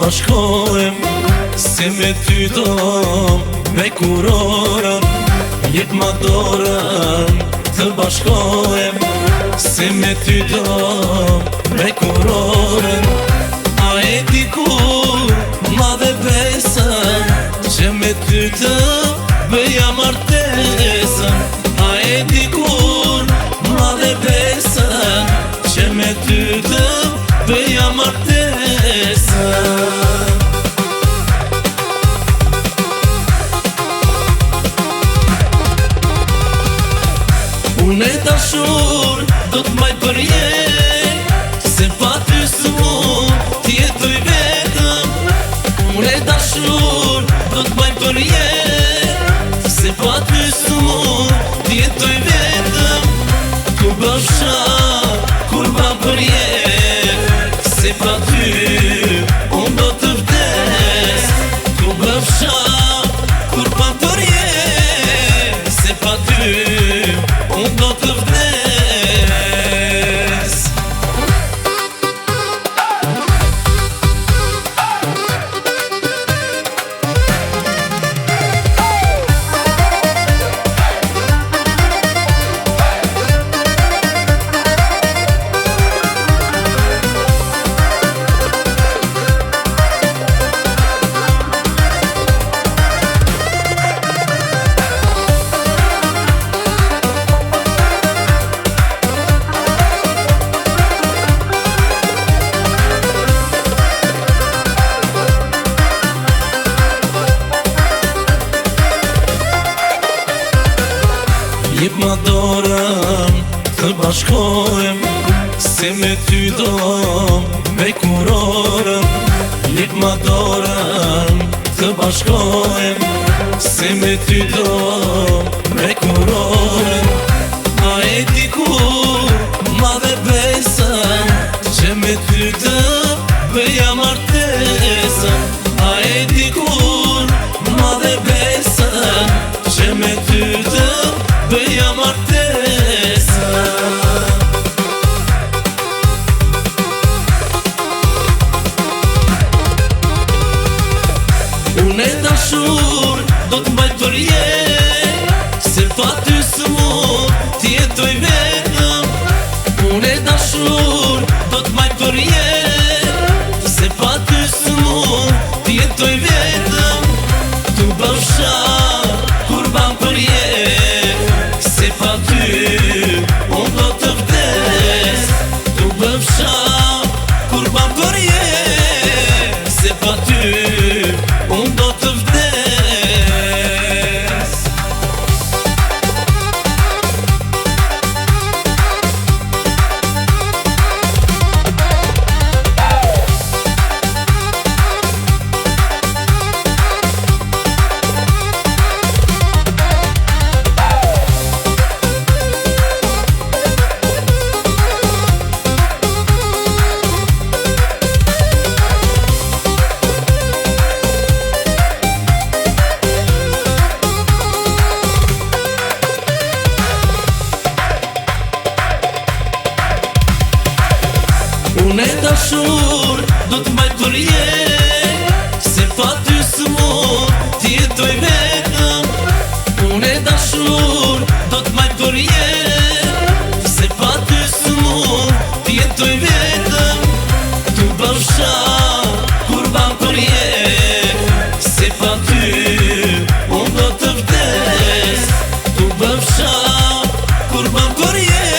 bashkohem, se me ty do me kurorën. Jep ma dorën të bashkohem, se me ty do me kurorën. A e di kur ma dhe besën, që me ty të bëja martesën. A e di kur ma dhe besën, që me ty të bëja martesën. Unë e dashur do t'maj për jetë, se pa ty s'mund t'jetoj vetëm. Unë e dashur do t'maj për jetë, se pa ty s'mund t'jetoj vetëm. Tu bësha kur ba për jetë, se pa ty unë do të vdes. Tu bësha kur ba për jetë, se pa ty unë do të vdes. Jep ma dorën të bashkohem, se me ty do me kurorën. Jep ma dorën të bashkohem, se me ty do me kurorën. A e di kur ma dhe besën, që me ty të bëja martesën. A e di kur ma dhe besën, që me ty të bëja martesën. Unë e dashur do t'mbaj për jetë, se pa ty s'mund t'jetoj vetëm. Unë e dashur do t'mbaj për jetë, se pa ty s'mund t'jetoj vetëm. Tu bësha kur ban për jetë, se pa ty unë do të vdes. Tu bësha kur ban për jetë, se pa ty unë do të vdes. Unë e dashur do t'mbaj për jetë, se pa ty s'mund t'jetoj vetëm. Unë e dashur do t'mbaj për jetë, se pa ty s'mund t'jetoj vetëm. Tu bësha kur ban për jetë, se pa ty unë do të vdes. Tu bësha kur ban për jetë,